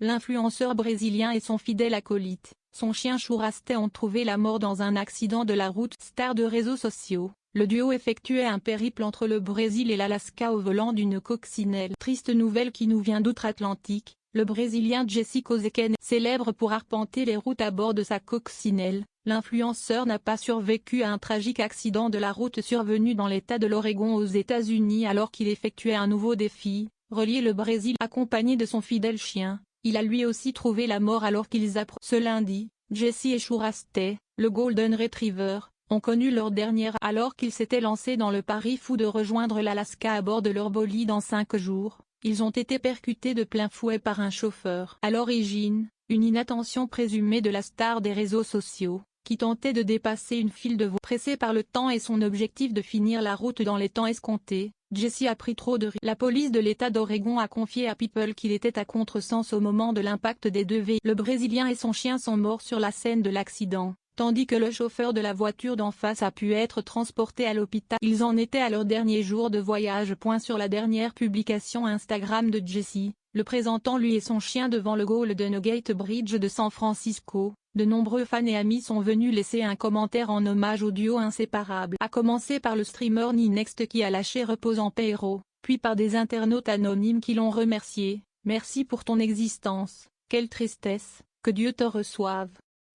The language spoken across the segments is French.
L'influenceur brésilien et son fidèle acolyte, son chien Chourasté ont trouvé la mort dans un accident de la route. Star de réseaux sociaux, le duo effectuait un périple entre le Brésil et l'Alaska au volant d'une coccinelle. Triste nouvelle qui nous vient d'outre-Atlantique, le Brésilien Jesse Kozeken, célèbre pour arpenter les routes à bord de sa coccinelle. L'influenceur n'a pas survécu à un tragique accident de la route survenu dans l'État de l'Oregon aux États-Unis alors qu'il effectuait un nouveau défi, relier le Brésil accompagné de son fidèle chien. Il a lui aussi trouvé la mort alors qu'ils approchaient. Ce lundi, Jesse et Chourasté, le Golden Retriever, ont connu leur dernière alors qu'ils s'étaient lancés dans le pari fou de rejoindre l'Alaska à bord de leur bolide en 5 jours. Ils ont été percutés de plein fouet par un chauffeur. À l'origine, une inattention présumée de la star des réseaux sociaux, qui tentait de dépasser une file de voies. Pressé par le temps et son objectif de finir la route dans les temps escomptés, Jesse a pris trop de risques. La police de l'État d'Oregon a confié à People qu'il était à contresens au moment de l'impact des deux véhicules. Le Brésilien et son chien sont morts sur la scène de l'accident, tandis que le chauffeur de la voiture d'en face a pu être transporté à l'hôpital. Ils en étaient à leur dernier jour de voyage. Sur la dernière publication Instagram de Jesse, le présentant lui et son chien devant le Golden Gate Bridge de San Francisco, de nombreux fans et amis sont venus laisser un commentaire en hommage au duo inséparable. À commencer par le streamer Ninext qui a lâché repose en paix héros, puis par des internautes anonymes qui l'ont remercié. Merci pour ton existence, quelle tristesse, que Dieu te reçoive.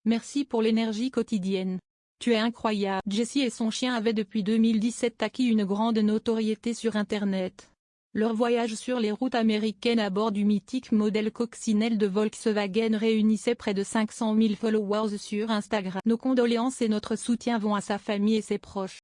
Merci pour l'énergie quotidienne. Tu es incroyable. Jesse et son chien avaient depuis 2017 acquis une grande notoriété sur Internet. Leur voyage sur les routes américaines à bord du mythique modèle coccinelle de Volkswagen réunissait près de 500 000 followers sur Instagram. Nos condoléances et notre soutien vont à sa famille et ses proches.